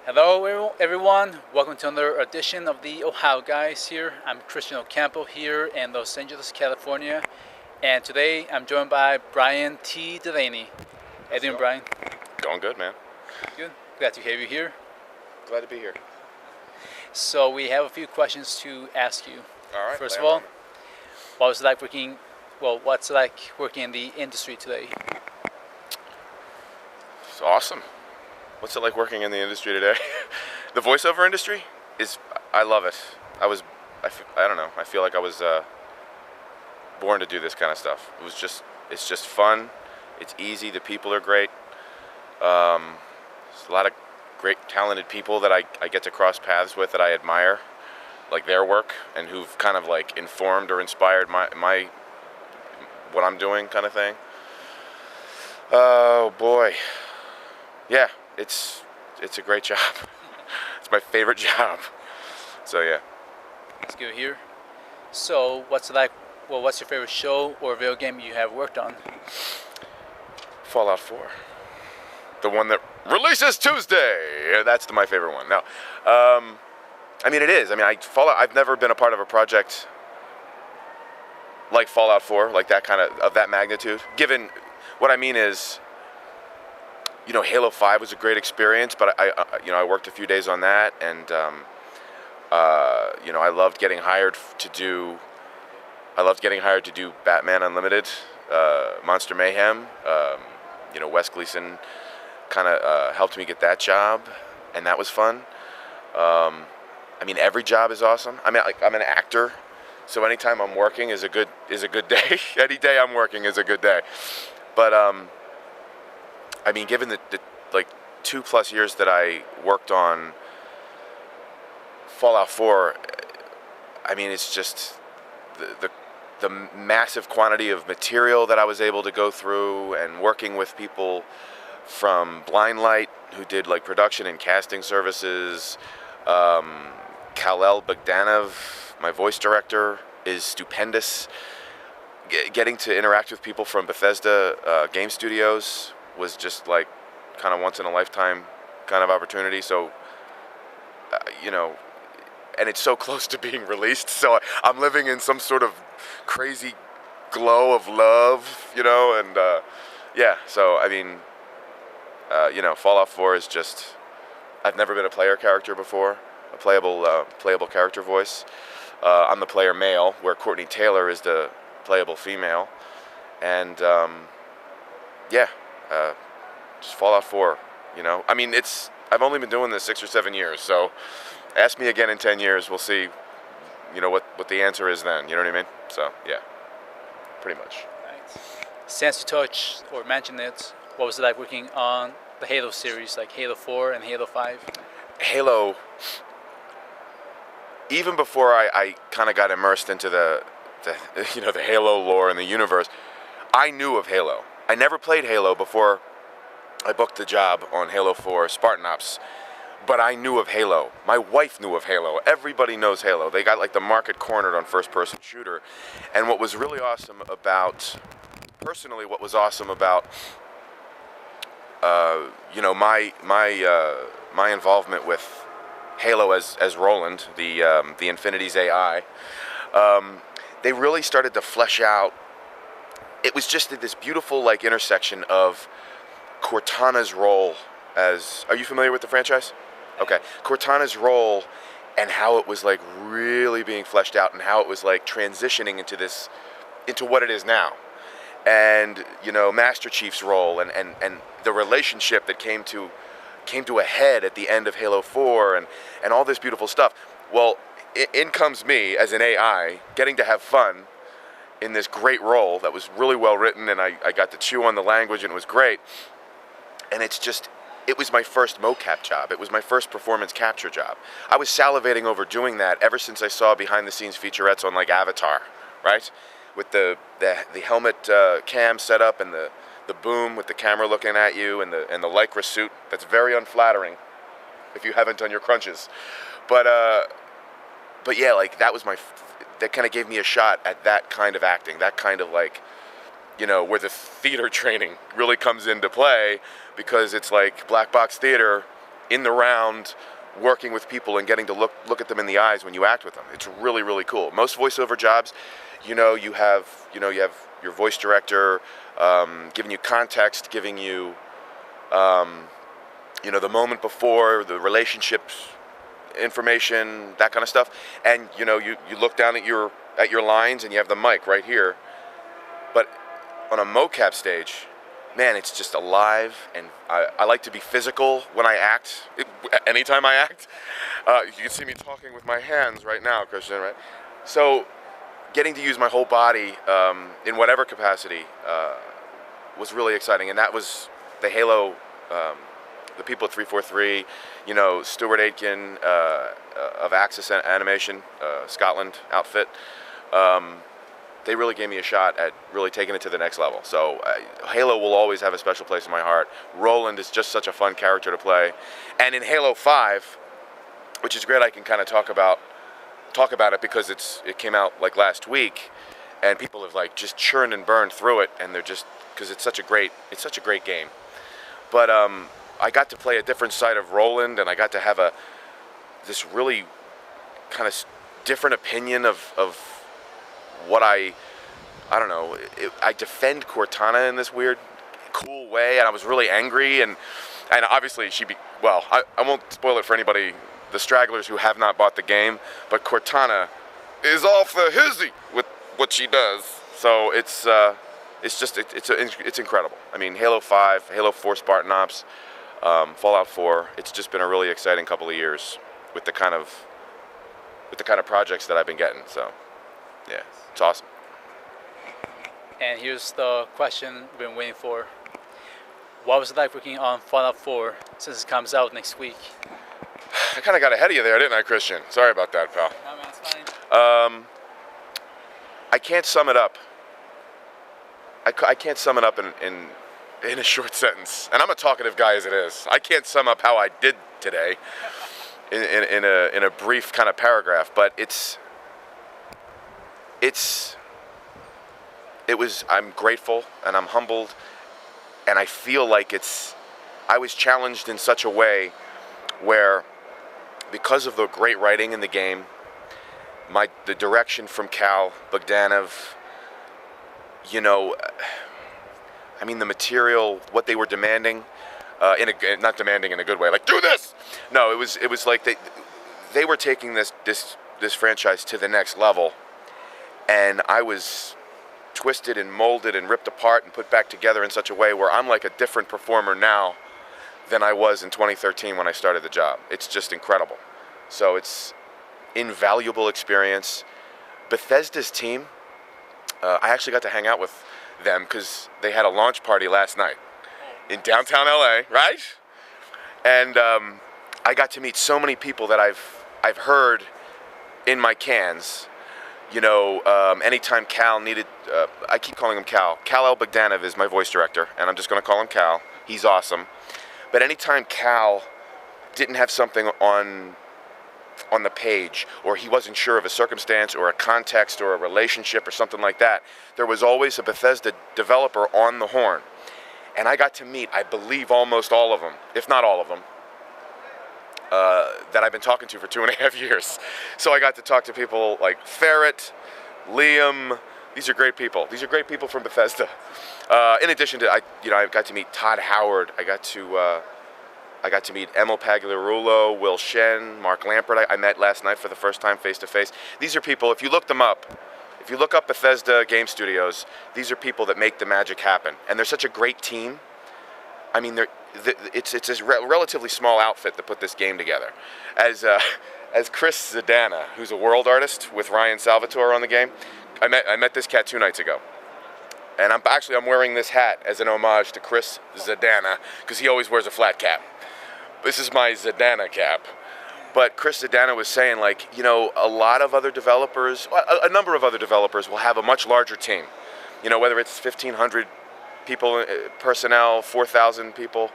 Hello, everyone. Welcome to another edition of the Ohio Guys here. I'm Christian Ocampo here in Los Angeles, California. And today I'm joined by Brian T. Delaney. How you doing, Brian? Going good, man. Good. Glad to have you here. Glad to be here. So we have a few questions to ask you. All right. First of all, what's it like working in the industry today? It's awesome. What's it like working in the industry today? The voiceover industry I love it. I don't know. I feel like I was born to do this kind of stuff. It's just fun. It's easy. The people are great. There's a lot of great, talented people that I get to cross paths with that I admire, like their work, and who've kind of like informed or inspired my what I'm doing, kind of thing. Oh boy, yeah, it's a great job. It's my favorite job. So yeah. It's good here. So what's it like? Well, what's your favorite show or video game you have worked on? Fallout 4. The one that releases Tuesday. That's my favorite one. No, I mean it is. I mean, I've never been a part of a project like Fallout 4, like that kind of that magnitude. Given what I mean is, Halo 5 was a great experience, but I worked a few days on that, and I loved getting hired to do. I loved getting hired to do Batman Unlimited, Monster Mayhem. Wes Gleason kind of helped me get that job, and that was fun. I mean, every job is awesome. I mean, I'm an actor, so anytime I'm working is a good day. Any day I'm working is a good day. But I mean, given the like 2+ years that I worked on Fallout 4, I mean, it's just the massive quantity of material that I was able to go through, and working with people from Blindlight who did like production and casting services. Kal-El Bogdanov, my voice director, is stupendous. Getting to interact with people from Bethesda Game Studios was just like kind of once in a lifetime kind of opportunity. So, and it's so close to being released. So I'm living in some sort of crazy glow of love, and yeah. So I mean, Fallout 4 is just. I've never been a player character before, a playable character voice. I'm the player male, where Courtney Taylor is the playable female, and just Fallout 4. I mean, I've only been doing this 6 or 7 years, so ask me again in 10 years, we'll see. What the answer is then. You know what I mean? So yeah, pretty much. Right. Since you touched or mentioned it, what was it like working on the Halo series, like Halo 4 and Halo 5? Halo, even before I kind of got immersed into the Halo lore and the universe, I knew of Halo. I never played Halo before I booked the job on Halo 4 Spartan Ops, but I knew of Halo. My wife knew of Halo. Everybody knows Halo. They got like the market cornered on first-person shooter. And what was really awesome about, personally, what was awesome about my involvement with Halo as Roland, the Infinity's AI, they really started to flesh out. It was just this beautiful like intersection of Cortana's role as. Are you familiar with the franchise? Okay, Cortana's role and how it was like really being fleshed out, and how it was like transitioning into what it is now. And Master Chief's role and the relationship that came to a head at the end of Halo 4 and all this beautiful stuff. Well, in comes me as an AI getting to have fun in this great role that was really well written, and I got to chew on the language, and it was great. And it was my first mocap job. It was my first performance capture job. I was salivating over doing that ever since I saw behind the scenes featurettes on like Avatar, right? With the helmet cam set up, and the boom with the camera looking at you, and the Lycra suit. That's very unflattering if you haven't done your crunches. But yeah, like that kind of gave me a shot at that kind of acting, that kind of like, where the theater training really comes into play, because it's like black box theater in the round, working with people and getting to look at them in the eyes when you act with them. It's really, really cool. Most voiceover jobs, you have your voice director giving you context, giving you the moment before, the relationships information, that kind of stuff. And you look down at your lines and you have the mic right here. But on a mocap stage, man, it's just alive, and I like to be physical when I act. Anytime I act, you can see me talking with my hands right now, Christian, right? So getting to use my whole body in whatever capacity was really exciting, and that was the Halo, the people at 343, Stuart Aitken of Axis Animation, Scotland outfit. They really gave me a shot at really taking it to the next level. So Halo will always have a special place in my heart. Roland is just such a fun character to play. And in Halo 5, which is great, I can kind of talk about it because it came out like last week, and people have like just churned and burned through it, and they're just, because it's such a great game. But I got to play a different side of Roland, and I got to have this really kind of different opinion of what I don't know. I defend Cortana in this weird, cool way, and I was really angry, and obviously I won't spoil it for anybody, the stragglers who have not bought the game, but Cortana is off the hizzy with what she does. So it's incredible. I mean, Halo 5, Halo 4 Spartan Ops, Fallout 4. It's just been a really exciting couple of years with the kind of projects that I've been getting. So yeah, it's awesome. And here's the question we've been waiting for. What was it like working on Fallout 4 since it comes out next week? I kind of got ahead of you there, didn't I, Christian? Sorry about that, pal. No, man, it's fine. I can't sum it up. I can't sum it up in a short sentence. And I'm a talkative guy as it is. I can't sum up how I did today in a brief kind of paragraph. But I'm grateful and I'm humbled, and I feel like I was challenged in such a way where, because of the great writing in the game, the direction from Cal Bogdanov, the material, what they were demanding, not demanding in a good way, like do this. No, it was like they were taking this franchise to the next level, and I was twisted and molded and ripped apart and put back together in such a way where I'm like a different performer now than I was in 2013 when I started the job. It's just incredible. So it's invaluable experience. Bethesda's team, I actually got to hang out with them because they had a launch party last night in downtown LA, right? And I got to meet so many people that I've heard in my cans. Anytime Cal needed, I keep calling him Cal. Cal Bogdanov is my voice director, and I'm just going to call him Cal. He's awesome. But anytime Cal didn't have something on the page, or he wasn't sure of a circumstance or a context or a relationship or something like that, there was always a Bethesda developer on the horn. And I got to meet, I believe, almost all of them, if not all of them, that I've been talking to for 2.5 years. So I got to talk to people like Ferret, Liam. These are great people. These are great people from Bethesda. In addition to, I got to meet Todd Howard. I got to meet Emil Pagliarulo, Will Shen, Mark Lampert. I met last night for the first time face to face. These are people, if you look them up, if you look up Bethesda Game Studios, these are people that make the magic happen. And they're such a great team. I mean, it's a relatively small outfit that put this game together. As Chris Zadana, who's a world artist with Ryan Salvatore on the game, I met this cat 2 nights ago. And I'm wearing this hat as an homage to Chris Zadana, because he always wears a flat cap. This is my Zadana cap. But Chris Zadana was saying, a lot of other developers, a number of other developers will have a much larger team. Whether it's 1,500 people, personnel, 4,000 people.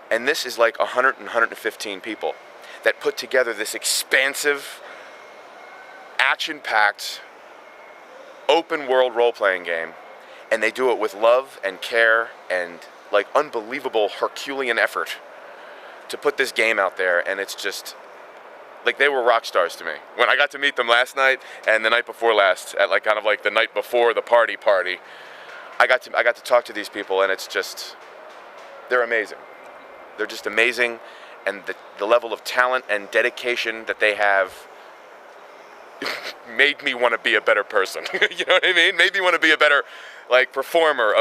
And this is like 100 and 115 people that put together this expansive, action-packed, open-world role-playing game. And they do it with love and care and unbelievable Herculean effort. to put this game out there, and it's just like they were rock stars to me. When I got to meet them last night and the night before last, at like kind of like the night before the party, I got to talk to these people, and it's just, they're amazing. They're just amazing, and the level of talent and dedication that they have made me want to be a better person. You know what I mean? Made me want to be a better like performer,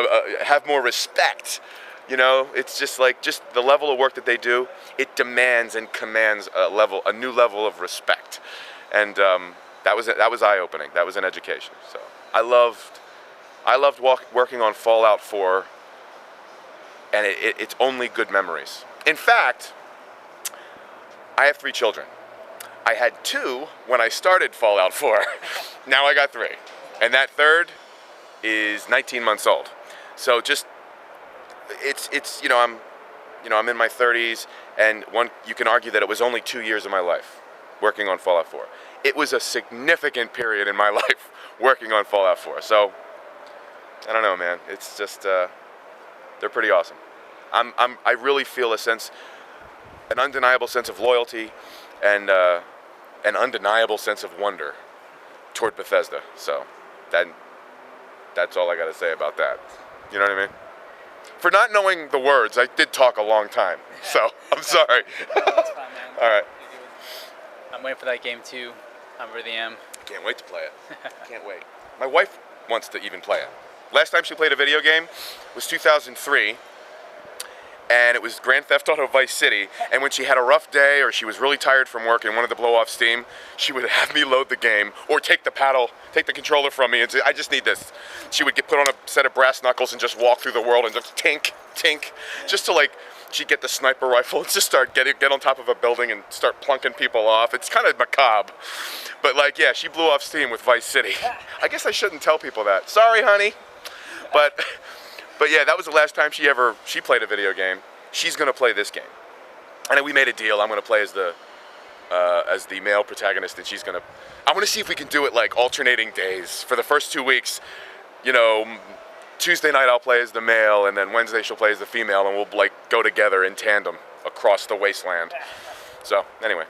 have more respect. You know, it's just like the level of work that they do. It demands and commands a new level of respect, and that was eye-opening. That was an education. So I loved working on Fallout 4, and it's only good memories. In fact, I have 3 children. I had 2 when I started Fallout 4. Now I got 3, and that third is 19 months old. So just it's I'm in my 30s, and you can argue that it was only 2 years of my life working on Fallout 4. It was a significant period in my life working on Fallout 4. So I don't know, man. It's just they're pretty awesome. I really feel an undeniable sense of loyalty, and an undeniable sense of wonder toward Bethesda. So that's all I got to say about that. You know what I mean? For not knowing the words, I did talk a long time, so I'm sorry. No, that's fine, man. All right. I'm waiting for that game too. I really am. Can't wait to play it. Can't wait. My wife wants to even play it. Last time she played a video game was 2003, and it was Grand Theft Auto Vice City. And when she had a rough day, or she was really tired from work and wanted to blow off steam, she would have me load the game, or take the controller from me and say, I just need this. She would put on a set of brass knuckles and just walk through the world and just tink, tink, just to like, she'd get the sniper rifle and just start get on top of a building and start plunking people off. It's kind of macabre. But like, yeah, she blew off steam with Vice City. I guess I shouldn't tell people that. Sorry, honey. But yeah, that was the last time she played a video game. She's gonna play this game, and we made a deal. I'm gonna play as the male protagonist, and I want to see if we can do it like alternating days for the first 2 weeks. You know, Tuesday night I'll play as the male, and then Wednesday she'll play as the female, and we'll like go together in tandem across the wasteland. So anyway.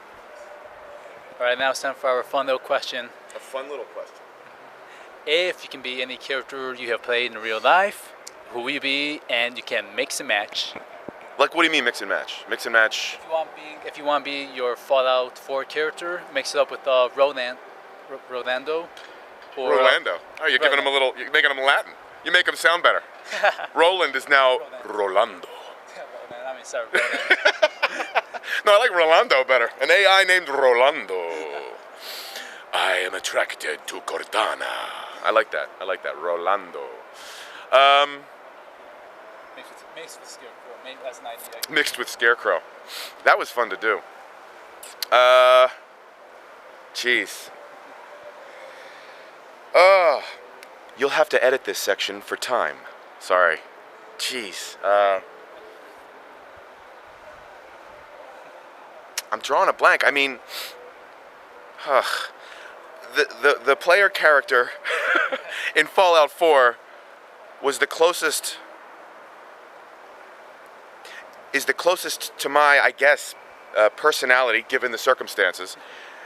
All right, now it's time for our fun little question. A fun little question. If you can be any character you have played in real life, who will you be? And you can mix and match. Like, what do you mean mix and match? Mix and match. If you want to be your Fallout 4 character, mix it up with Rolando. Or, Rolando. Oh, you're giving him you're making him Latin. You make him sound better. Roland is now Rolando. I mean, sorry, Rolando. No, I like Rolando better. An AI named Rolando. I am attracted to Cortana. I like that. Rolando. Mixed with Scarecrow. Maybe that's an idea. Mixed with Scarecrow. That was fun to do. Jeez. You'll have to edit this section for time. Sorry. Jeez. I'm drawing a blank. I mean, the player character in Fallout 4 was the closest to my, I guess, personality given the circumstances.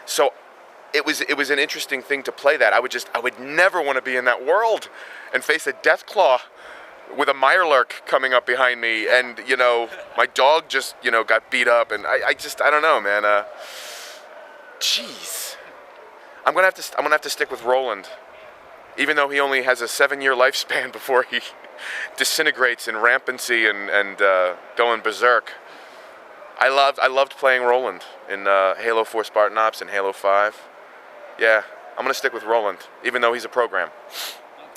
So it was an interesting thing to play that. I would never want to be in that world and face a Deathclaw with a Mirelurk coming up behind me, and my dog just got beat up, and I don't know, man. Jeez, I'm gonna have to stick with Roland, even though he only has a 7-year lifespan before he disintegrates in rampancy and going berserk. I loved playing Roland in Halo 4 Spartan Ops and Halo 5. Yeah, I'm gonna stick with Roland, even though he's a program.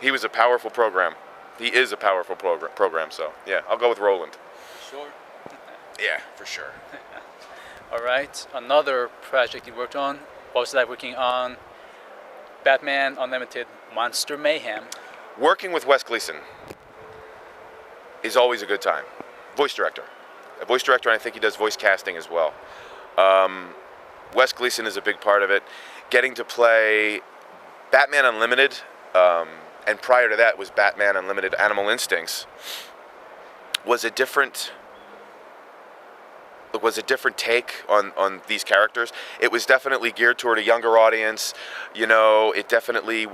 He was a powerful program. He is a powerful program. So yeah, I'll go with Roland. Sure. Yeah, for sure. All right. Another project you worked on. What was it like working on Batman Unlimited Monster Mayhem? Working with Wes Gleason is always a good time. Voice director. A voice director, and I think he does voice casting as well. Wes Gleason is a big part of it. Getting to play Batman Unlimited, and prior to that was Batman Unlimited Animal Instincts, was a different was a different take on these characters. It was definitely geared toward a younger audience. You know, it definitely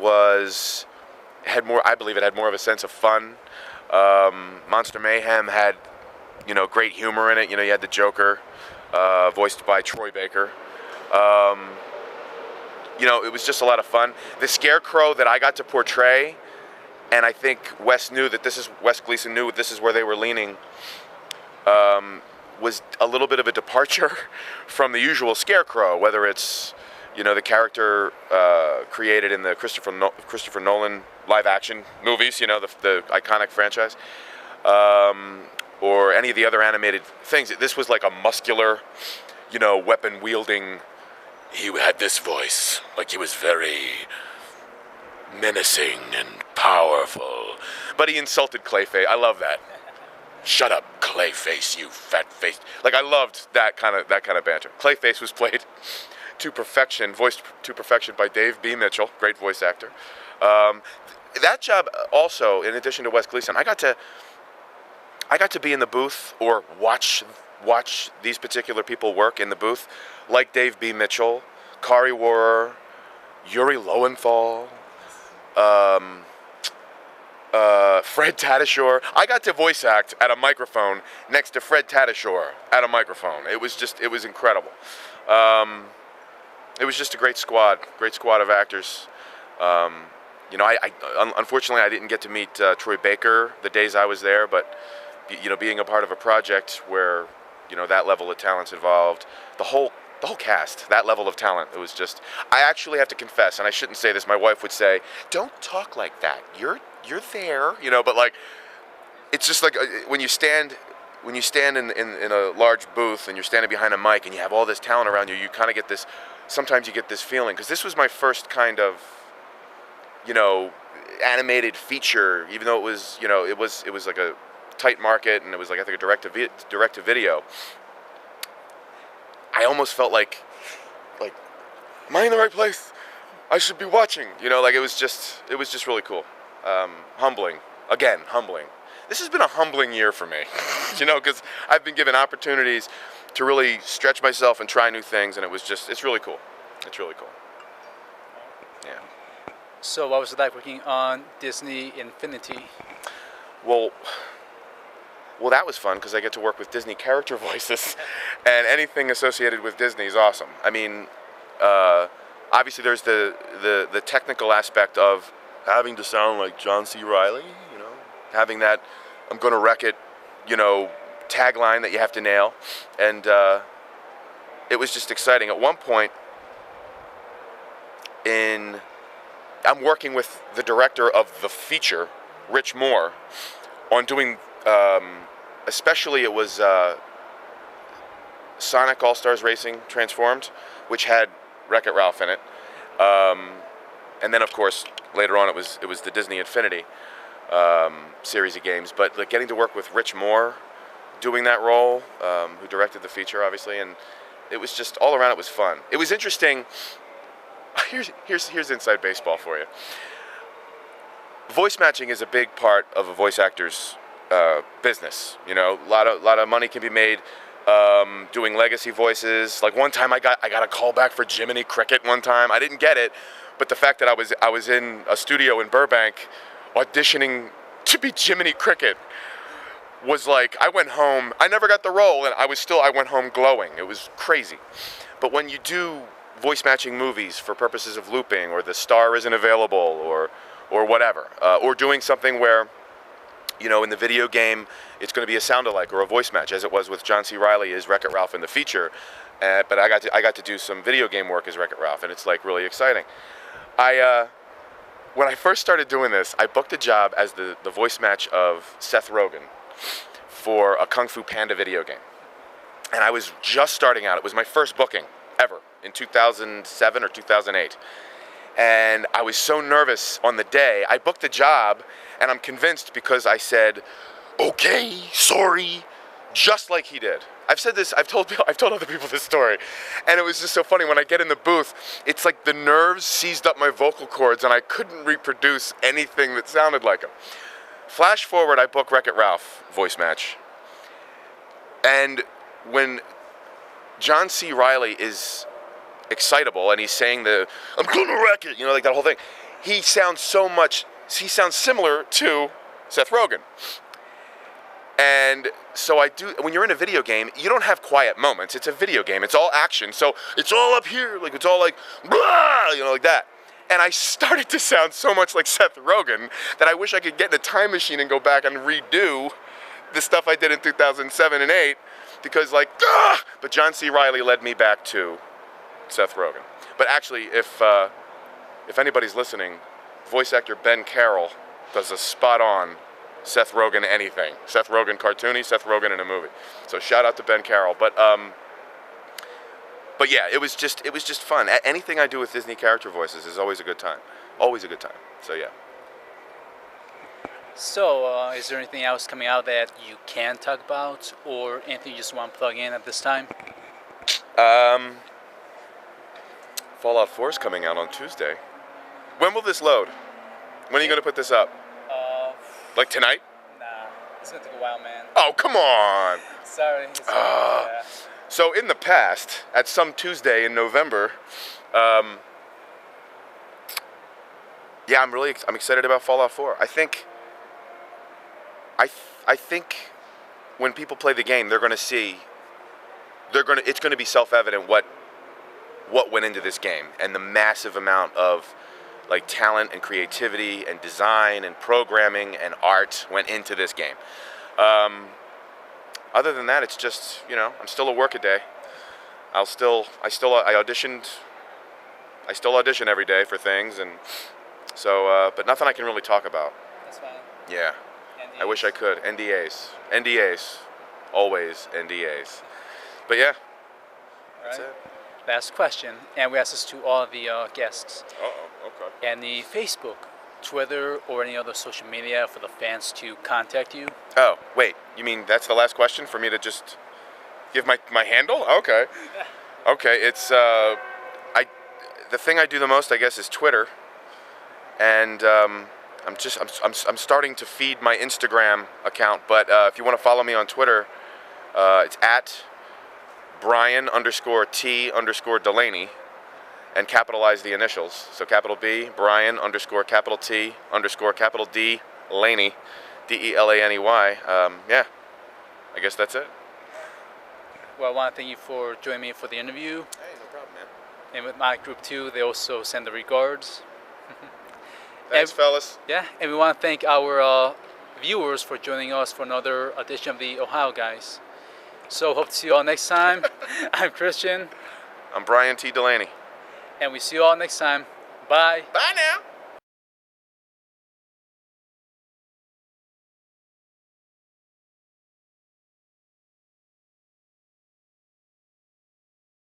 had more. I believe it had more of a sense of fun. Monster Mayhem had, you know, great humor in it. You know, you had the Joker, voiced by Troy Baker. You know, it was just a lot of fun. The Scarecrow that I got to portray, and I think Wes Gleason knew this is where they were leaning, was a little bit of a departure from the usual Scarecrow, whether it's, you know, the character created in the Christopher Nolan live-action movies, you know, the iconic franchise, or any of the other animated things. This was like a muscular, you know, weapon-wielding. He had this voice, like he was very menacing and powerful. But he insulted Clayface. I love that. Shut up, Clayface, you fat face. Like, I loved that kind of banter. Clayface was played to perfection, voiced to perfection by Dave B. Mitchell, great voice actor. That job also, in addition to Wes Gleason, I got to be in the booth or watch these particular people work in the booth, like Dave B. Mitchell, Kari Wuhrer, Yuri Lowenthal, Fred Tatasciore. I got to voice act at a microphone next to Fred Tatasciore at a microphone. It was incredible. It was just a great squad of actors. You know, I unfortunately I didn't get to meet Troy Baker the days I was there, but you know, being a part of a project where, you know, that level of talent's involved, the whole cast, that level of talent, it was just, I actually have to confess, and I shouldn't say this, my wife would say, don't talk like that, you're there, you know, but like, it's just like when you stand in a large booth and you're standing behind a mic and you have all this talent around you, you kind of get this, sometimes you get this feeling, because this was my first kind of, you know, animated feature, even though it was, you know, it was like a tight market, and it was like, I think, a direct to video. I almost felt like, am I in the right place? I should be watching. You know, like, it was just really cool. Humbling. This has been a humbling year for me, you know, because I've been given opportunities to really stretch myself and try new things, and it's really cool. It's really cool. Yeah. So what was it like working on Disney Infinity? Well, that was fun because I get to work with Disney character voices, and anything associated with Disney is awesome. I mean, obviously there's the technical aspect of having to sound like John C. Reilly, you know, having that "I'm gonna wreck it," you know, tagline that you have to nail, and it was just exciting. At one point, I'm working with the director of the feature, Rich Moore, on doing. Especially it was Sonic All-Stars Racing Transformed, which had Wreck-It Ralph in it, and then of course later on it was the Disney Infinity series of games. But like, getting to work with Rich Moore, doing that role, who directed the feature obviously, and it was just all around, it was fun. It was interesting. Here's inside baseball for you. Voice matching is a big part of a voice actor's business. You know, a lot of money can be made doing legacy voices. Like, one time I got a call back for Jiminy Cricket one time. I didn't get it, but the fact that I was in a studio in Burbank auditioning to be Jiminy Cricket was like, I went home, I never got the role, and I went home glowing. It was crazy. But when you do voice matching movies for purposes of looping, or the star isn't available, or whatever, or doing something where, you know, in the video game, it's going to be a sound-alike or a voice match, as it was with John C. Reilly as Wreck-It Ralph in the feature. But I got to do some video game work as Wreck-It Ralph, and it's like really exciting. When I first started doing this, I booked a job as the voice match of Seth Rogen for a Kung Fu Panda video game, and I was just starting out. It was my first booking ever in 2007 or 2008. And I was so nervous on the day. I booked the job, and I'm convinced because I said, "Okay, sorry," just like he did. I've said this. I've told other people this story, and it was just so funny. When I get in the booth, it's like the nerves seized up my vocal cords, and I couldn't reproduce anything that sounded like him. Flash forward, I book Wreck-It Ralph voice match, and when John C. Reilly is excitable, and he's saying I'm gonna wreck it, like that whole thing. He sounds similar to Seth Rogen. And so when you're in a video game, you don't have quiet moments. It's a video game. It's all action. So it's all up here. Like, it's all like, blah, like that. And I started to sound so much like Seth Rogen that I wish I could get in a time machine and go back and redo the stuff I did in 2007 and 8. Because but John C. Reilly led me back to Seth Rogen. But actually, if anybody's listening, voice actor Ben Carroll does a spot-on Seth Rogen anything. Seth Rogen cartoony, Seth Rogen in a movie. So shout out to Ben Carroll. But yeah, it was just fun. Anything I do with Disney character voices is always a good time. Always a good time. So yeah. So, is there anything else coming out that you can talk about, or anything you just want to plug in at this time? Fallout 4 is coming out on Tuesday. When will this load? When are you going to put this up? Like tonight? Nah, it's going to take a while, man. Oh, come on. Sorry. Yeah. So in the past, at some Tuesday in November, I'm excited about Fallout 4. I think when people play the game, they're going to see, it's going to be self-evident what went into this game, and the massive amount of talent and creativity and design and programming and art went into this game. Other than that, it's just, I'm still a workaday. I still audition every day for things, and so, but nothing I can really talk about. That's fine. Yeah. NDAs. I wish I could. NDAs. Always NDAs. But yeah. That's it. Last question, and we ask this to all of the guests. Okay. Any Facebook, Twitter, or any other social media for the fans to contact you? Oh, wait. You mean that's the last question for me to just give my handle? Okay. Okay, it's the thing I do the most, I guess, is Twitter. And I'm starting to feed my Instagram account, but if you want to follow me on Twitter, it's at Brian_T_Delaney, and capitalize the initials. So capital B, Brian _capital T _capital D Laney, Delaney. Yeah, I guess that's it. Well, I want to thank you for joining me for the interview. Hey, no problem, man. And with my group too, they also send the regards. Thanks, fellas. Yeah, and we want to thank our viewers for joining us for another edition of the Ohio Guys. So hope to see you all next time. I'm Christian. I'm Brian T. Delaney. And we see you all next time. Bye. Bye now.